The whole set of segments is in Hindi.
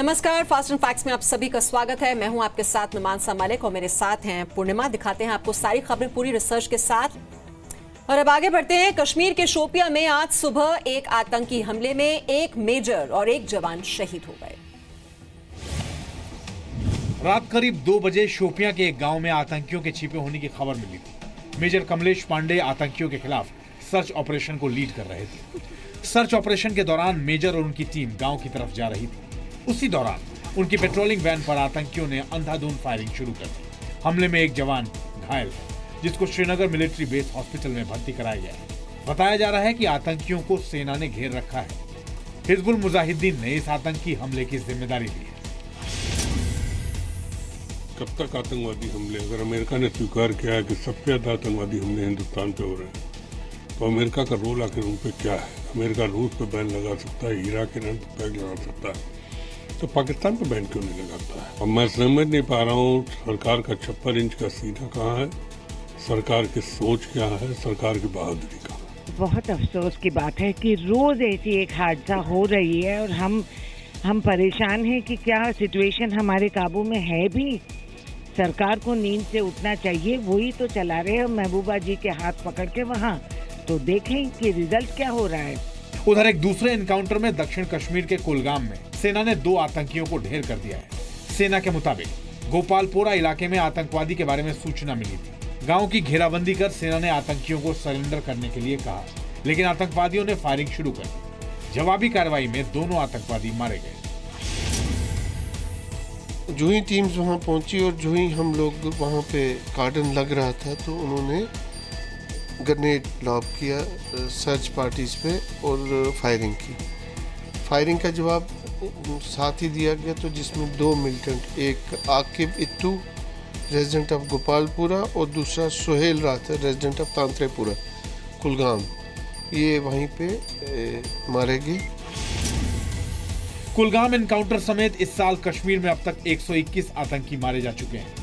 नमस्कार, फास्ट एंड फैक्ट्स में आप सभी का स्वागत है। मैं हूं आपके साथ मीमांसा मलिक और मेरे साथ हैं पूर्णिमा। दिखाते हैं आपको सारी खबरें पूरी रिसर्च के साथ। और अब आगे बढ़ते हैं। कश्मीर के शोपियां में आज सुबह एक आतंकी हमले में एक मेजर और एक जवान शहीद हो गए। रात करीब 2 बजे शोपियां के एक गांव में आतंकियों के छिपे होने की खबर मिली थी। मेजर कमलेश पांडे आतंकियों के खिलाफ सर्च ऑपरेशन को लीड कर रहे थे। सर्च ऑपरेशन के दौरान मेजर और उनकी टीम गांव की तरफ जा रही थी। उसी दौरान उनकी पेट्रोलिंग वैन पर आतंकियों ने अंधाधुंध फायरिंग शुरू कर दी। हमले में एक जवान घायल है, जिसको श्रीनगर मिलिट्री बेस हॉस्पिटल में भर्ती कराया गया है। बताया जा रहा है कि आतंकियों को सेना ने घेर रखा है। हिजबुल मुजाहिदीन ने इस आतंकी हमले की जिम्मेदारी ली है। कब तक आतंकवादी हमले? अगर अमेरिका ने स्वीकार किया है कि सबसे ज्यादा आतंकवादी हमले हिंदुस्तान पे हो रहे हैं, तो अमेरिका का रोल आखिर उन पे क्या है? अमेरिका रूस पे बैन लगा सकता है, इराक ईरान पे बैन लगा सकता है, तो पाकिस्तान पे बैन क्यों नहीं लगाता है? अब मैं समझ नहीं पा रहा हूँ सरकार का 56 इंच का सीना कहाँ है, सरकार की सोच क्या है, सरकार की बहादुरी कहाँ है। बहुत अफसोस की बात है कि रोज ऐसी एक हादसा हो रही है और हम परेशान हैं कि क्या सिचुएशन हमारे काबू में है भी। सरकार को नींद से उठना चाहिए। वही तो चला रहे हैं महबूबा जी के हाथ पकड़ के वहाँ, तो देखें कि रिजल्ट क्या हो रहा है। उधर एक दूसरे एनकाउंटर में दक्षिण कश्मीर के कुलगाम में सेना ने 2 आतंकियों को ढेर कर दिया है। सेना के मुताबिक गोपालपोरा इलाके में आतंकवादी के बारे में सूचना मिली थी। गांव की घेराबंदी कर सेना ने आतंकियों को सरेंडर करने के लिए कहा, लेकिन आतंकवादियों ने फायरिंग शुरू कर दी। जवाबी कार्रवाई में दोनों आतंकवादी मारे गए। जो ही टीम्स वहाँ पहुंची और जो ही हम लोग वहाँ पे कार्डन लग रहा था, तो उन्होंने ग्रेनेड लॉब किया सर्च पार्टीज पे और फायरिंग की। फायरिंग का जवाब साथ ही दिया गया, तो जिसमें 2 मिलिटेंट, एक आकिब इत्तू रेजिडेंट ऑफ गोपालपुरा और दूसरा सोहेल रात रेजिडेंट ऑफ तांत्रेपुरा कुलगाम, ये वहीं पे मारे गए। कुलगाम एनकाउंटर समेत इस साल कश्मीर में अब तक 121 आतंकी मारे जा चुके हैं।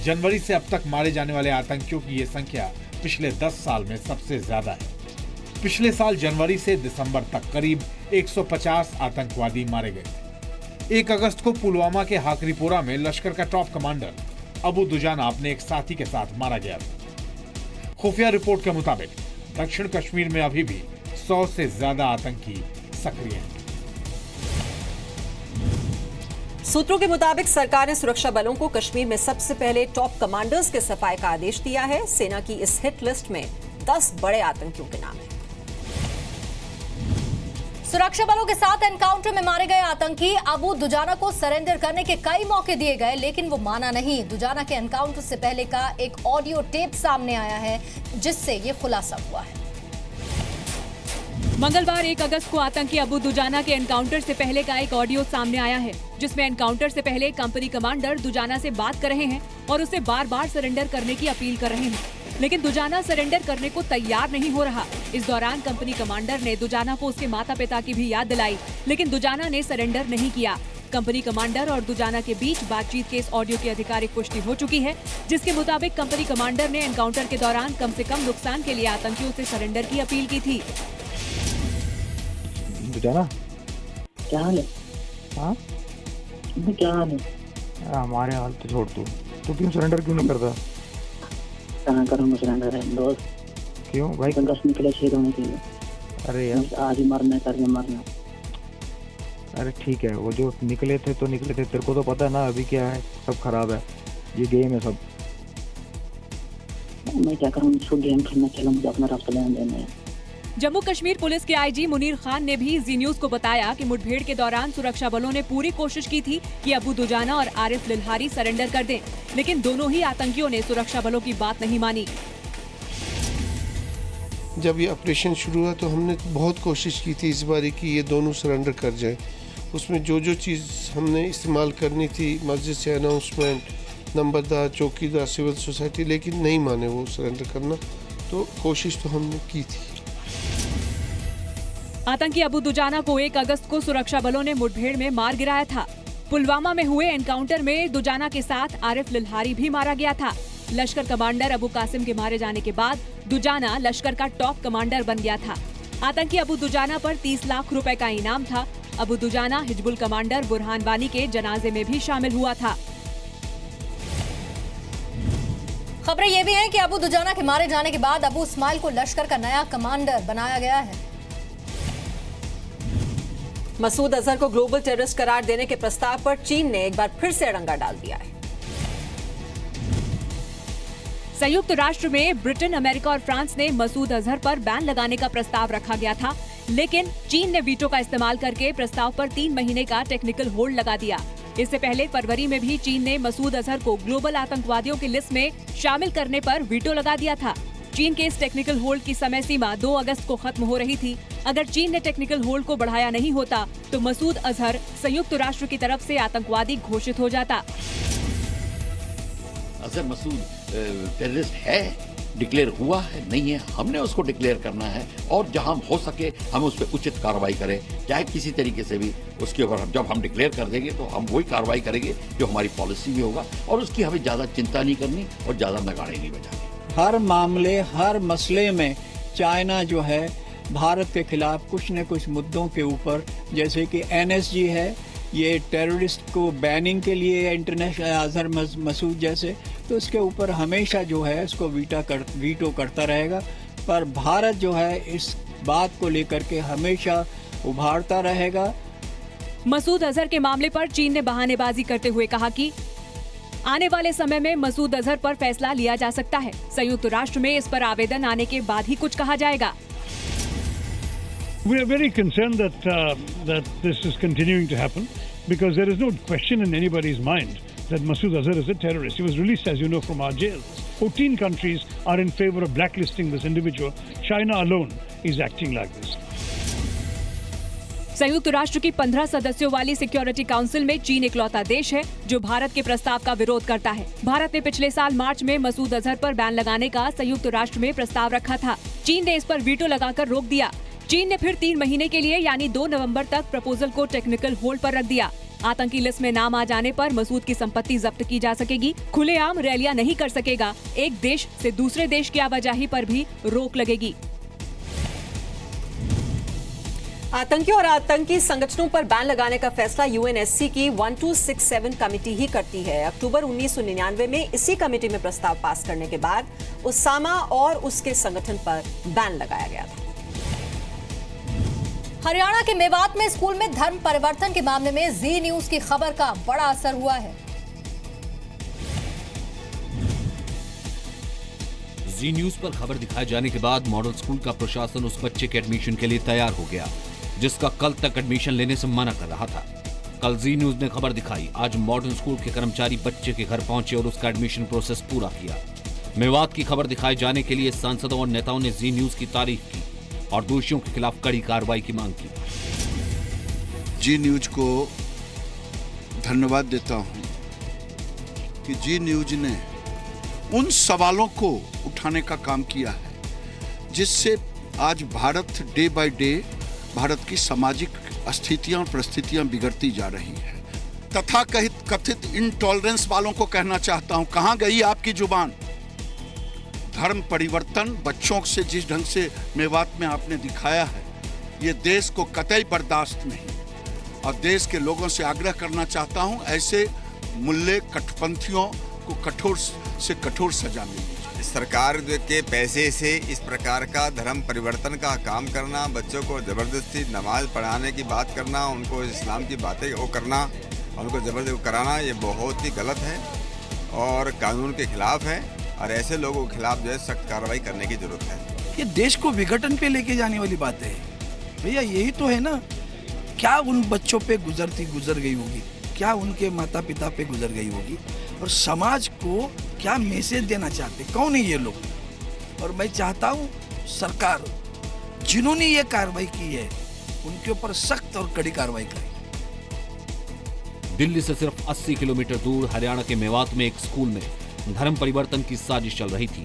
जनवरी से अब तक मारे जाने वाले आतंकियों की ये संख्या पिछले 10 साल में सबसे ज्यादा है। पिछले साल जनवरी से दिसंबर तक करीब 150 आतंकवादी मारे गए थे। 1 अगस्त को पुलवामा के हाकरीपोरा में लश्कर का टॉप कमांडर अबू दुजाना अपने एक साथी के साथ मारा गया था। खुफिया रिपोर्ट के मुताबिक दक्षिण कश्मीर में अभी भी 100 से ज्यादा आतंकी सक्रिय हैं। सूत्रों के मुताबिक सरकार ने सुरक्षा बलों को कश्मीर में सबसे पहले टॉप कमांडर्स के सफाई का आदेश दिया है। सेना की इस हिट लिस्ट में 10 बड़े आतंकियों के नाम हैं। सुरक्षा बलों के साथ एनकाउंटर में मारे गए आतंकी अबू दुजाना को सरेंडर करने के कई मौके दिए गए, लेकिन वो माना नहीं। दुजाना के एनकाउंटर से पहले का एक ऑडियो टेप सामने आया है, जिससे ये खुलासा हुआ है। मंगलवार 1 अगस्त को आतंकी अबू दुजाना के एनकाउंटर से पहले का एक ऑडियो सामने आया है, जिसमें एनकाउंटर से पहले कंपनी कमांडर दुजाना से बात कर रहे हैं और उसे बार बार सरेंडर करने की अपील कर रहे हैं, लेकिन दुजाना सरेंडर करने को तैयार नहीं हो रहा। इस दौरान कंपनी कमांडर ने दुजाना को उसके माता पिता की भी याद दिलाई, लेकिन दुजाना ने सरेंडर नहीं किया। कंपनी कमांडर और दुजाना के बीच बातचीत के इस ऑडियो की आधिकारिक पुष्टि हो चुकी है, जिसके मुताबिक कंपनी कमांडर ने एनकाउंटर के दौरान कम से कम नुकसान के लिए आतंकियों से सरेंडर की अपील की थी। दुजाना, क्या हाल है? हाँ क्या हाल है? हमारे हाल तो छोड़ तू क्यों सरेंडर क्यों नहीं करता? कहाँ करूँगा सरेंडर है दोस्त? क्यों भाई? संघर्ष निकले शहीद होने के लिए। अरे यार आज ही मरना है, करके मरना। अरे ठीक है, वो जो निकले थे तो निकले थे, तेरे को तो पता है ना अभी क्या है, सब खराब है, ये गेम है सब। मैं क्या करूँ, इसको गेम खेलना चलो, मुझे अपना रास्ता लेने देना है। जम्मू कश्मीर पुलिस के आईजी मुनीर खान ने भी जी न्यूज को बताया कि मुठभेड़ के दौरान सुरक्षा बलों ने पूरी कोशिश की थी कि अबू दुजाना और आरिफ लिल्हारी सरेंडर कर दें, लेकिन दोनों ही आतंकियों ने सुरक्षा बलों की बात नहीं मानी। जब ये ऑपरेशन शुरू हुआ तो हमने बहुत कोशिश की थी इस बारी कि ये दोनों सरेंडर कर जाए। उसमें जो चीज़ हमने इस्तेमाल करनी थी, मस्जिद से अनाउंसमेंट, नंबरदार, चौकीदार, सिविल सोसाइटी, लेकिन नहीं माने वो सरेंडर करना, तो कोशिश तो हमने की थी। आतंकी अबू दुजाना को 1 अगस्त को सुरक्षा बलों ने मुठभेड़ में मार गिराया था। पुलवामा में हुए एनकाउंटर में दुजाना के साथ आरिफ लिल्हारी भी मारा गया था। लश्कर कमांडर अबू कासिम के मारे जाने के बाद दुजाना लश्कर का टॉप कमांडर बन गया था। आतंकी अबू दुजाना पर 30 लाख रुपए का इनाम था अबू दुजाना हिजबुल कमांडर बुरहान वानी के जनाजे में भी शामिल हुआ था। खबरें ये भी हैं कि अबू दुजाना के मारे जाने के बाद अबू इस्माइल को लश्कर का नया कमांडर बनाया गया है। मसूद अजहर को ग्लोबल टेररिस्ट करार देने के प्रस्ताव पर चीन ने एक बार फिर से अड़ंगा डाल दिया है। संयुक्त राष्ट्र में ब्रिटेन, अमेरिका और फ्रांस ने मसूद अजहर पर बैन लगाने का प्रस्ताव रखा गया था, लेकिन चीन ने वीटो का इस्तेमाल करके प्रस्ताव पर 3 महीने का टेक्निकल होल्ड लगा दिया। इससे पहले फरवरी में भी चीन ने मसूद अजहर को ग्लोबल आतंकवादियों की लिस्ट में शामिल करने पर वीटो लगा दिया था। चीन के इस टेक्निकल होल्ड की समय सीमा 2 अगस्त को खत्म हो रही थी। अगर चीन ने टेक्निकल होल्ड को बढ़ाया नहीं होता तो मसूद अजहर संयुक्त राष्ट्र की तरफ से आतंकवादी घोषित हो जाता। अजहर मसूद टेररिस्ट है, डिक्लेयर हुआ है, नहीं है, हमने उसको डिक्लेयर करना है और जहां हो सके हम उस पर उचित कार्रवाई करें, चाहे किसी तरीके से भी। उसके ऊपर जब हम डिक्लेयर कर देंगे तो हम वही कार्रवाई करेंगे जो हमारी पॉलिसी में होगा और उसकी हमें ज्यादा चिंता नहीं करनी और ज्यादा नगाड़े नहीं बजाने। हर मामले, हर मसले में चाइना जो है भारत के खिलाफ कुछ न कुछ मुद्दों के ऊपर, जैसे कि NSG है, ये टेररिस्ट को बैनिंग के लिए इंटरनेशनल अजहर मसूद जैसे, तो इसके ऊपर हमेशा जो है इसको वीटो करता रहेगा। पर भारत जो है इस बात को लेकर के हमेशा उभारता रहेगा। मसूद अजहर के मामले पर चीन ने बहानेबाजी करते हुए कहा कि आने वाले समय में मसूद अजहर पर फैसला लिया जा सकता है। संयुक्त राष्ट्र में इस पर आवेदन आने के बाद ही कुछ कहा जाएगा। We are very concerned that this is continuing to happen because there is no question in anybody's mind that Masood Azhar is a terrorist. He was released, as you know, from our jails. 14 countries are in favor of blacklisting this individual. China alone is acting like this. संयुक्त राष्ट्र की 15 सदस्यों वाली सिक्योरिटी काउंसिल में चीन इकलौता देश है जो भारत के प्रस्ताव का विरोध करता है। भारत ने पिछले साल मार्च में मसूद अजहर पर बैन लगाने का संयुक्त राष्ट्र में प्रस्ताव रखा था। चीन ने इस पर वीटो लगाकर रोक दिया। चीन ने फिर 3 महीने के लिए यानी 2 नवंबर तक प्रपोजल को टेक्निकल होल्ड पर रख दिया। आतंकी लिस्ट में नाम आ जाने पर मसूद की संपत्ति जब्त की जा सकेगी, खुलेआम रैलियां नहीं कर सकेगा, एक देश से दूसरे देश की आवाजाही पर भी रोक लगेगी। आतंकी और आतंकी संगठनों पर बैन लगाने का फैसला UNSC की 1267 कमेटी ही करती है। अक्टूबर 1999 में इसी कमेटी में प्रस्ताव पास करने के बाद उसामा और उसके संगठन पर बैन लगाया गया था। हरियाणा के मेवात में स्कूल में धर्म परिवर्तन के मामले में जी न्यूज की खबर का बड़ा असर हुआ है। जी न्यूज पर खबर दिखाए जाने के बाद मॉडल स्कूल का प्रशासन उस बच्चे के एडमिशन के लिए तैयार हो गया जिसका कल तक एडमिशन लेने से मना कर रहा था। कल जी न्यूज ने खबर दिखाई, आज मॉडर्न स्कूल के कर्मचारी बच्चे के घर पहुंचे और उसका एडमिशन प्रोसेस पूरा किया। मेवात की खबर दिखाए जाने के लिए सांसदों और नेताओं ने जी न्यूज की तारीफ की और दोषियों के खिलाफ कड़ी कार्रवाई की मांग की। जी न्यूज को धन्यवाद देता हूं कि जी न्यूज ने उन सवालों को उठाने का काम किया है जिससे आज Bharat day by day Bharat की सामाजिक स्थितियां और परिस्थितियां बिगड़ती जा रही है। तथा कथित इंटॉलरेंस वालों को कहना चाहता हूं, कहां गई आपकी जुबान? धर्म परिवर्तन बच्चों से जिस ढंग से मेवात में आपने दिखाया है, ये देश को कतई बर्दाश्त नहीं। और देश के लोगों से आग्रह करना चाहता हूं, ऐसे मुल्ले कट्टरपंथियों को कठोर से कठोर सजा मिलनी चाहिए। सरकार के पैसे से इस प्रकार का धर्म परिवर्तन का काम करना, बच्चों को जबरदस्ती नमाज पढ़ाने की बात करना, उनको इस्लाम की बातें वो करना, उनको जबरदस्ती कराना, ये बहुत ही गलत है और कानून के खिलाफ है और ऐसे लोगों के खिलाफ जो है सख्त कार्रवाई करने की जरूरत है। ये देश को विघटन पे लेके जाने वाली बात है भैया, यही तो है ना। क्या उन बच्चों पे गुजर गई होगी, क्या उनके माता पिता पे गुजर गई होगी और समाज को क्या मैसेज देना चाहते, कौन है ये लोग? और मैं चाहता हूँ सरकार जिन्होंने ये कार्रवाई की है उनके ऊपर सख्त और कड़ी कार्रवाई करे। दिल्ली से सिर्फ 80 किलोमीटर दूर हरियाणा के मेवात में एक स्कूल में धर्म परिवर्तन की साजिश चल रही थी।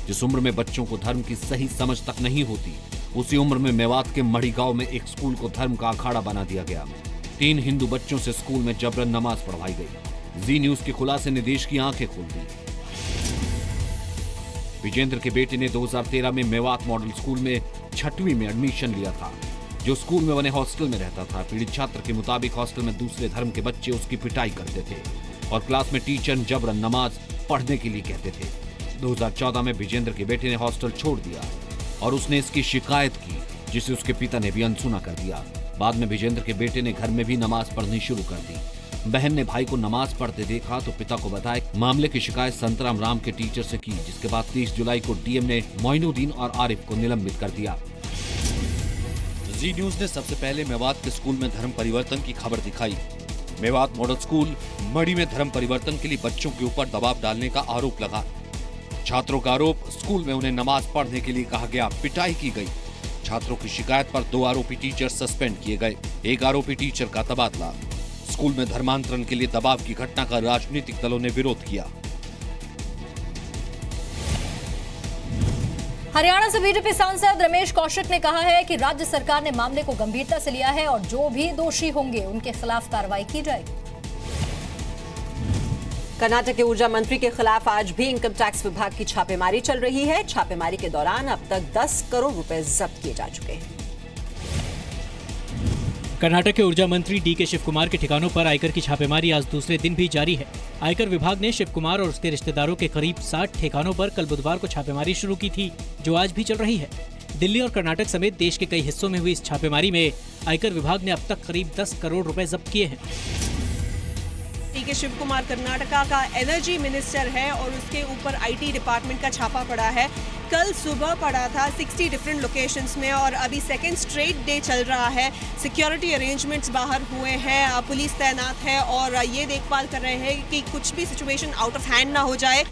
जिस उम्र में बच्चों को धर्म की सही समझ तक नहीं होती, उसी उम्र में मेवात के मढ़ी गांव में एक स्कूल को धर्म का अखाड़ा बना दिया गया। 3 हिंदू बच्चों से स्कूल में जबरन नमाज पढ़वाई गई। जी न्यूज के खुलासे ने देश की आंखें खोल दी। विजेंद्र के बेटे ने 2013 में मेवात मॉडल स्कूल में 6वीं में एडमिशन लिया था। जो स्कूल में बने हॉस्टल में रहता था। पीड़ित छात्र के मुताबिक हॉस्टल में दूसरे धर्म के बच्चे उसकी पिटाई करते थे और क्लास में टीचर जबरन नमाज पढ़ने के लिए कहते थे। 2014 में विजेंद्र के बेटे ने हॉस्टल छोड़ दिया और उसने इसकी शिकायत की, जिसे उसके पिता ने भी अनसुना कर दिया। बाद में विजेंद्र के बेटे ने घर में भी नमाज पढ़नी शुरू कर दी। बहन ने भाई को नमाज पढ़ते देखा तो पिता को बताया। मामले की शिकायत संतराम राम के टीचर से की, जिसके बाद 30 जुलाई को डीएम ने मोइनुद्दीन और आरिफ को निलंबित कर दिया। जी न्यूज ने सबसे पहले मेवात के स्कूल में धर्म परिवर्तन की खबर दिखाई। मेवात मॉडल स्कूल मढ़ी में धर्म परिवर्तन के लिए बच्चों के ऊपर दबाव डालने का आरोप लगा। छात्रों का आरोप, स्कूल में उन्हें नमाज पढ़ने के लिए कहा गया, पिटाई की गई। छात्रों की शिकायत पर 2 आरोपी टीचर सस्पेंड किए गए, 1 आरोपी टीचर का तबादला। स्कूल में धर्मांतरण के लिए दबाव की घटना का राजनीतिक दलों ने विरोध किया। हरियाणा से बीजेपी सांसद रमेश कौशिक ने कहा है कि राज्य सरकार ने मामले को गंभीरता से लिया है और जो भी दोषी होंगे उनके खिलाफ कार्रवाई की जाएगी। कर्नाटक के ऊर्जा मंत्री के खिलाफ आज भी इनकम टैक्स विभाग की छापेमारी चल रही है। छापेमारी के दौरान अब तक 10 करोड़ रुपए जब्त किए जा चुके हैं। कर्नाटक के ऊर्जा मंत्री डीके शिव कुमार के ठिकानों पर आयकर की छापेमारी आज दूसरे दिन भी जारी है। आयकर विभाग ने शिव कुमार और उसके रिश्तेदारों के करीब 60 ठिकानों पर कल बुधवार को छापेमारी शुरू की थी, जो आज भी चल रही है। दिल्ली और कर्नाटक समेत देश के कई हिस्सों में हुई इस छापेमारी में आयकर विभाग ने अब तक करीब 10 करोड़ रुपए जब्त किए हैं। डीके शिव कुमार कर्नाटका का एनर्जी मिनिस्टर है और उसके ऊपर आईटी डिपार्टमेंट का छापा पड़ा है। कल सुबह पड़ा था 60 डिफरेंट लोकेशंस में और अभी सेकेंड स्ट्रेट डे चल रहा है। सिक्योरिटी अरेंजमेंट्स बाहर हुए हैं, पुलिस तैनात है और ये देखभाल कर रहे हैं कि कुछ भी सिचुएशन आउट ऑफ हैंड ना हो जाए।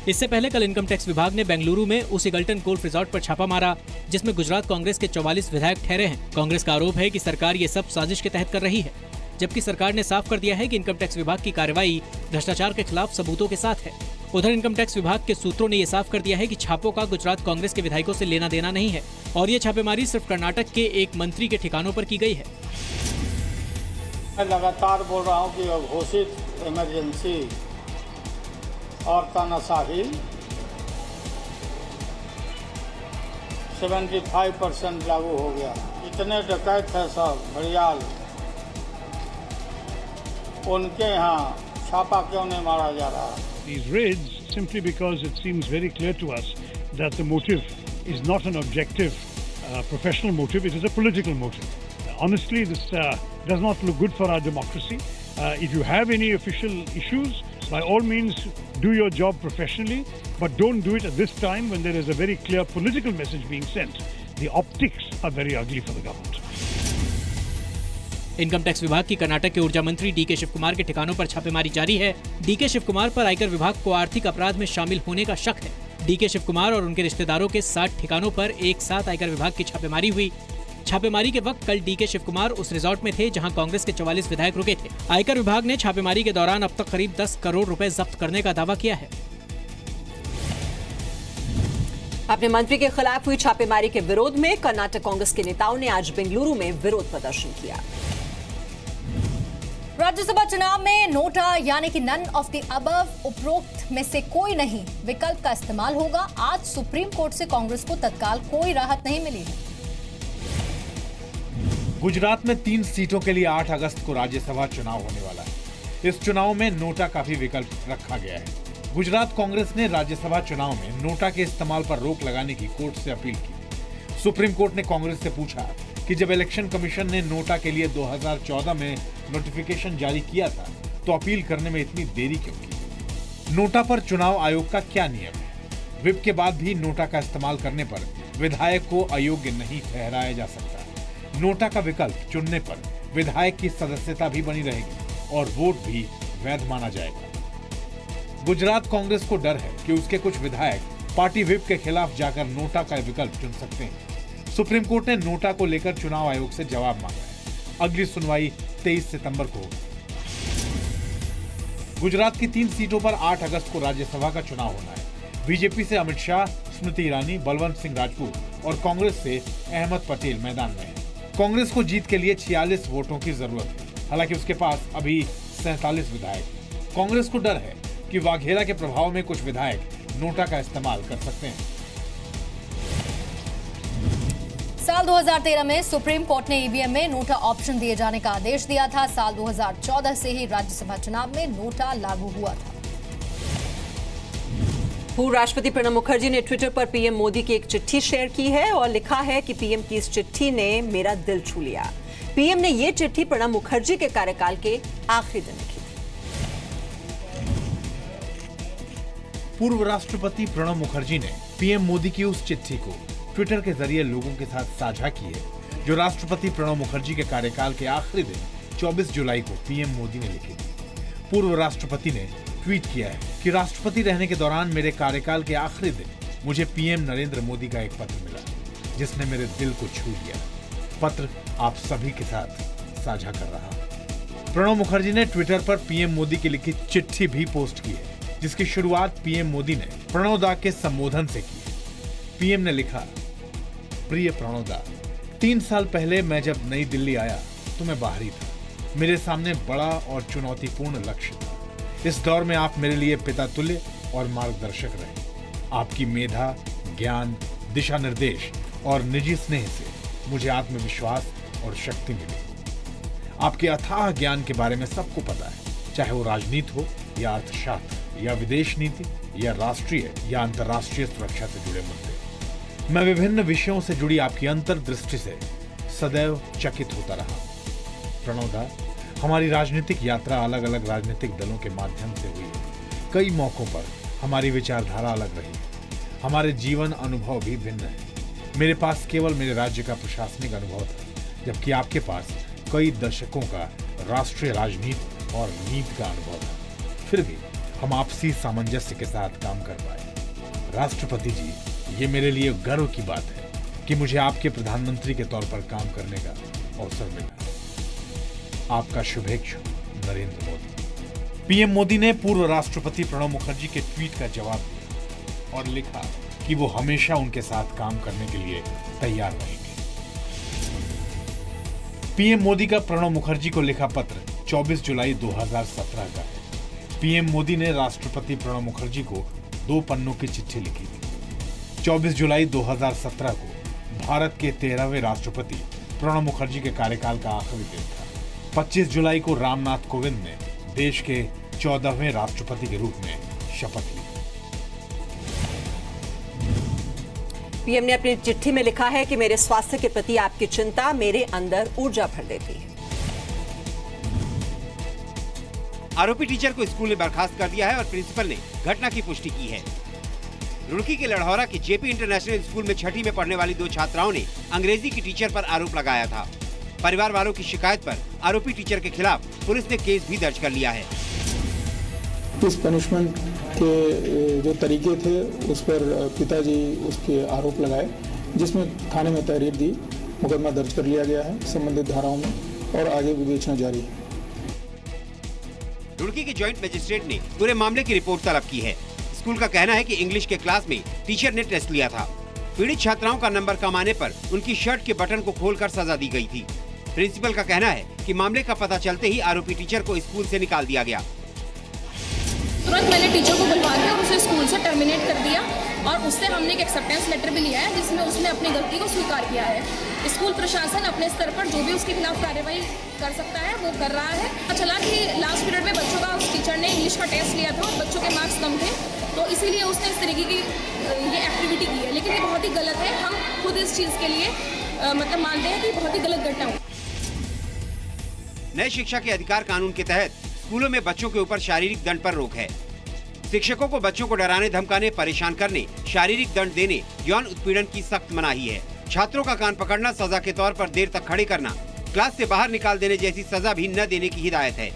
इससे पहले कल इनकम टैक्स विभाग ने बेंगलुरु में उस ईगल्टन गोल्फ रिजॉर्ट पर छापा मारा, जिसमें गुजरात कांग्रेस के 44 विधायक ठहरे हैं। कांग्रेस का आरोप है कि सरकार ये सब साजिश के तहत कर रही है, जबकि सरकार ने साफ कर दिया है कि इनकम टैक्स विभाग की कार्रवाई भ्रष्टाचार के खिलाफ सबूतों के साथ है। उधर इनकम टैक्स विभाग के सूत्रों ने ये साफ कर दिया है कि छापों का गुजरात कांग्रेस के विधायकों से लेना देना नहीं है और ये छापेमारी सिर्फ कर्नाटक के एक मंत्री के ठिकानों पर की गई है। मैं लगातार बोल रहा हूँ कि घोषित इमरजेंसी और तानाशाही 75% लागू हो गया। इतने डकैत है सब घड़ियाल, उनके यहाँ छापा क्यों नहीं मारा जा रहा? These raids simply because it seems very clear to us that the motive is not an objective professional motive, it is a political motive. Honestly, this does not look good for our democracy. If you have any official issues, by all means do your job professionally, but don't do it at this time when there is a very clear political message being sent. The optics are very ugly for the government. Income tax विभाग की कर्नाटक के ऊर्जा मंत्री डीके शिव कुमार के ठिकानों पर छापेमारी जारी है। डीके शिव कुमार पर आयकर विभाग को आर्थिक अपराध में शामिल होने का शक है। डीके शिव कुमार और उनके रिश्तेदारों के 60 ठिकानों पर एक साथ आयकर विभाग की छापेमारी हुई। छापेमारी के वक्त कल डीके शिव कुमार उस रिजॉर्ट में थे जहां कांग्रेस के 44 विधायक रुके थे। आयकर विभाग ने छापेमारी के दौरान अब तक करीब 10 करोड़ रुपए जब्त करने का दावा किया है। अपने मंत्री के खिलाफ हुई छापेमारी के विरोध में कर्नाटक कांग्रेस के नेताओं ने आज बेंगलुरु में विरोध प्रदर्शन किया। राज्यसभा चुनाव में नोटा यानी कि नन ऑफ द अबव उपरोक्त में से कोई नहीं विकल्प का इस्तेमाल होगा। आज सुप्रीम कोर्ट से कांग्रेस को तत्काल कोई राहत नहीं मिली है। गुजरात में 3 सीटों के लिए 8 अगस्त को राज्यसभा चुनाव होने वाला है। इस चुनाव में नोटा का भी विकल्प रखा गया है। गुजरात कांग्रेस ने राज्यसभा चुनाव में नोटा के इस्तेमाल पर रोक लगाने की कोर्ट से अपील की। सुप्रीम कोर्ट ने कांग्रेस से पूछा कि जब इलेक्शन कमीशन ने नोटा के लिए 2014 में नोटिफिकेशन जारी किया था तो अपील करने में इतनी देरी क्यों की? नोटा पर चुनाव आयोग का क्या नियम है? व्हिप के बाद भी नोटा का इस्तेमाल करने पर विधायक को अयोग्य नहीं ठहराया जा सकता। नोटा का विकल्प चुनने पर विधायक की सदस्यता भी बनी रहेगी और वोट भी वैध माना जाएगा। गुजरात कांग्रेस को डर है कि उसके कुछ विधायक पार्टी व्हिप के खिलाफ जाकर नोटा का विकल्प चुन सकते हैं। सुप्रीम कोर्ट ने नोटा को लेकर चुनाव आयोग से जवाब मांगा है। अगली सुनवाई 23 सितंबर को होगी। गुजरात की 3 सीटों पर 8 अगस्त को राज्यसभा का चुनाव होना है। बीजेपी से अमित शाह, स्मृति ईरानी, बलवंत सिंह राजपूत और कांग्रेस से अहमद पटेल मैदान में है। कांग्रेस को जीत के लिए 46 वोटों की जरूरत है, हालांकि उसके पास अभी 47 विधायक। कांग्रेस को डर है कि वाघेला के प्रभाव में कुछ विधायक नोटा का इस्तेमाल कर सकते हैं। साल 2013 में सुप्रीम कोर्ट ने ईवीएम में नोटा ऑप्शन दिए जाने का आदेश दिया था। साल 2014 से ही राज्यसभा चुनाव में नोटा लागू हुआ था। पूर्व राष्ट्रपति प्रणब मुखर्जी ने ट्विटर पर पीएम मोदी की एक चिट्ठी शेयर की है और लिखा है कि पीएम की इस चिट्ठी ने मेरा दिल छू लिया। पीएम ने ये चिट्ठी प्रणब मुखर्जी के कार्यकाल के आखिरी दिन लिखी थी। पूर्व राष्ट्रपति प्रणब मुखर्जी ने पीएम मोदी की उस चिट्ठी को ट्विटर के जरिए लोगों के साथ साझा की है जो राष्ट्रपति प्रणब मुखर्जी के कार्यकाल के आखिरी दिन 24 जुलाई को पीएम मोदी ने लिखी थी। पूर्व राष्ट्रपति ने ट्वीट किया है कि राष्ट्रपति रहने के दौरान मेरे कार्यकाल के आखिरी दिन मुझे पीएम नरेंद्र मोदी का एक पत्र मिला जिसने मेरे दिल को छू लिया। पत्र आप सभी के साथ साझा कर रहा हूं। प्रणब मुखर्जी ने ट्विटर पर पीएम मोदी की लिखी चिट्ठी भी पोस्ट की है जिसकी शुरुआत पीएम मोदी ने प्रणोदा के संबोधन से की है। पीएम ने लिखा, प्रिय प्रणोदा, 3 साल पहले मैं जब नई दिल्ली आया तो मैं बाहरी था। मेरे सामने बड़ा और चुनौतीपूर्ण लक्ष्य था। इस दौर में आप मेरे लिए पिता तुल्य और मार्गदर्शक रहे। आपकी मेधा, ज्ञान, दिशा निर्देश और निजी स्नेह से मुझे आत्मविश्वास और शक्ति मिली। आपके अथाह ज्ञान के बारे में सबको पता है, चाहे वो राजनीति हो या अर्थशास्त्र या विदेश नीति या राष्ट्रीय या अंतर्राष्ट्रीय सुरक्षा से जुड़े मुद्दे। मैं विभिन्न विषयों से जुड़ी आपकी अंतर्दृष्टि से सदैव चकित होता रहा। प्रणोदा, हमारी राजनीतिक यात्रा अलग अलग राजनीतिक दलों के माध्यम से हुई है। कई मौकों पर हमारी विचारधारा अलग रही है। हमारे जीवन अनुभव भी भिन्न है। मेरे पास केवल मेरे राज्य का प्रशासनिक अनुभव था, जबकि आपके पास कई दशकों का राष्ट्रीय राजनीति और नीति का अनुभव था। फिर भी हम आपसी सामंजस्य के साथ काम कर पाए। राष्ट्रपति जी, ये मेरे लिए गर्व की बात है कि मुझे आपके प्रधानमंत्री के तौर पर काम करने का अवसर मिला। आपका शुभेच्छु, नरेंद्र मोदी। पीएम मोदी ने पूर्व राष्ट्रपति प्रणब मुखर्जी के ट्वीट का जवाब दिया और लिखा कि वो हमेशा उनके साथ काम करने के लिए तैयार रहेंगे। पीएम मोदी का प्रणब मुखर्जी को लिखा पत्र 24 जुलाई 2017 का है। पीएम मोदी ने राष्ट्रपति प्रणब मुखर्जी को 2 पन्नों की चिट्ठी लिखी थी। 24 जुलाई 2017 को भारत के 13वें राष्ट्रपति प्रणब मुखर्जी के कार्यकाल का आखिरी दिन था। 25 जुलाई को रामनाथ कोविंद ने देश के 14वें राष्ट्रपति के रूप में शपथ ली। पीएम ने अपनी चिट्ठी में लिखा है कि मेरे स्वास्थ्य के प्रति आपकी चिंता मेरे अंदर ऊर्जा भर देती है। आरोपी टीचर को स्कूल ने बर्खास्त कर दिया है और प्रिंसिपल ने घटना की पुष्टि की है। रुड़की के लड़हौरा के जेपी इंटरनेशनल स्कूल में 6ठी में पढ़ने वाली 2 छात्राओं ने अंग्रेजी की टीचर पर आरोप लगाया था। परिवार वालों की शिकायत पर आरोपी टीचर के खिलाफ पुलिस ने केस भी दर्ज कर लिया है। इस पनिशमेंट के जो तरीके थे उस पर पिताजी उसके आरोप लगाए, जिसमें थाने में तहरीर दी, मुकदमा दर्ज कर लिया गया है संबंधित धाराओं में और आगे विवेचना जारी है। रुड़की के जॉइंट मजिस्ट्रेट ने पूरे मामले की रिपोर्ट तलब की है। स्कूल का कहना है कि इंग्लिश के क्लास में टीचर ने टेस्ट लिया था। पीड़ित छात्राओं का नंबर कम आने पर उनकी शर्ट के बटन को खोलकर सजा दी गई थी। प्रिंसिपल का कहना है कि मामले का पता चलते ही आरोपी टीचर को स्कूल से निकाल दिया गया। तुरंत मैंने टीचर को बुलवा के उसे स्कूल से टर्मिनेट कर दिया और उससे हमने एक एक्सेप्टेंस लेटर भी लिया है जिसमें उसने अपनी गलती को स्वीकार किया है। स्कूल प्रशासन अपने स्तर पर जो भी उसके खिलाफ कार्रवाई कर सकता है वो कर रहा है। पता चला कि लास्ट पीरियड में बच्चों का उस टीचर ने इंग्लिश का टेस्ट लिया था और बच्चों के मार्क्स कम थे, तो इसीलिए उसने इस तरीके की ये एक्टिविटी की है। लेकिन ये बहुत ही गलत है। हम खुद इस चीज़ के लिए मतलब मानते हैं कि बहुत ही गलत घटना हुई। नए शिक्षा के अधिकार कानून के तहत स्कूलों में बच्चों के ऊपर शारीरिक दंड पर रोक है। शिक्षकों को बच्चों को डराने, धमकाने, परेशान करने, शारीरिक दंड देने, यौन उत्पीड़न की सख्त मनाही है। छात्रों का कान पकड़ना, सजा के तौर पर देर तक खड़े करना, क्लास से बाहर निकाल देने जैसी सजा भी न देने की हिदायत है।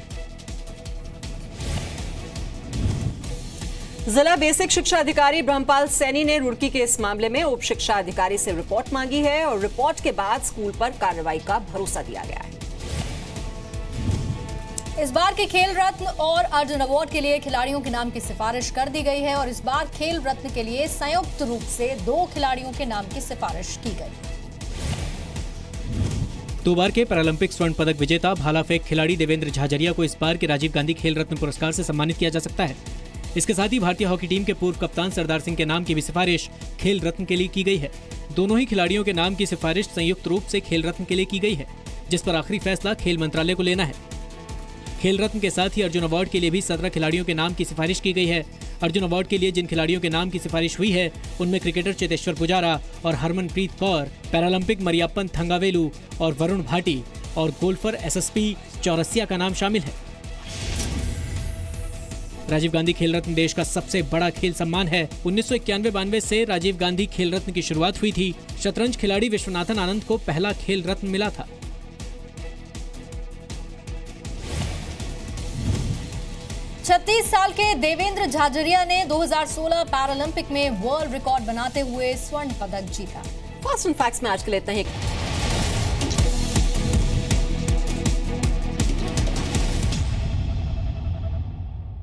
जिला बेसिक शिक्षा अधिकारी ब्रह्मपाल सैनी ने रुड़की के इस मामले में उप शिक्षा अधिकारी से रिपोर्ट मांगी है और रिपोर्ट के बाद स्कूल पर कार्रवाई का भरोसा दिया गया है। इस बार के खेल रत्न और अर्जुन अवार्ड के लिए खिलाड़ियों के नाम की सिफारिश कर दी गई है और इस बार खेल रत्न के लिए संयुक्त रूप से 2 खिलाड़ियों के नाम की सिफारिश की गई। 2 बार के पैरालंपिक स्वर्ण पदक विजेता भाला फेंक खिलाड़ी देवेंद्र झाझरिया को इस बार के राजीव गांधी खेल रत्न पुरस्कार से सम्मानित किया जा सकता है। इसके साथ ही भारतीय हॉकी टीम के पूर्व कप्तान सरदार सिंह के नाम की भी सिफारिश खेल रत्न के लिए की गई है। दोनों ही खिलाड़ियों के नाम की सिफारिश संयुक्त रूप से खेल रत्न के लिए की गई है, जिस पर आखिरी फैसला खेल मंत्रालय को लेना है। खेल रत्न के साथ ही अर्जुन अवार्ड के लिए भी 17 खिलाड़ियों के नाम की सिफारिश की गई है। अर्जुन अवार्ड के लिए जिन खिलाड़ियों के नाम की सिफारिश हुई है उनमें क्रिकेटर चेतेश्वर पुजारा और हरमनप्रीत कौर, पैरालंपिक मरियप्पन थंगावेलु और वरुण भाटी और गोल्फर एसएसपी चौरसिया का नाम शामिल है। राजीव गांधी खेल रत्न देश का सबसे बड़ा खेल सम्मान है। 1991-92 से राजीव गांधी खेल रत्न की शुरुआत हुई थी। शतरंज खिलाड़ी विश्वनाथन आनंद को पहला खेल रत्न मिला था। छत्तीस साल के देवेंद्र झाझरिया ने 2016 पैरालंपिक में वर्ल्ड रिकॉर्ड बनाते हुए स्वर्ण पदक जीता। फास्ट एंड फैक्ट्स में आज के लिए इतना ही।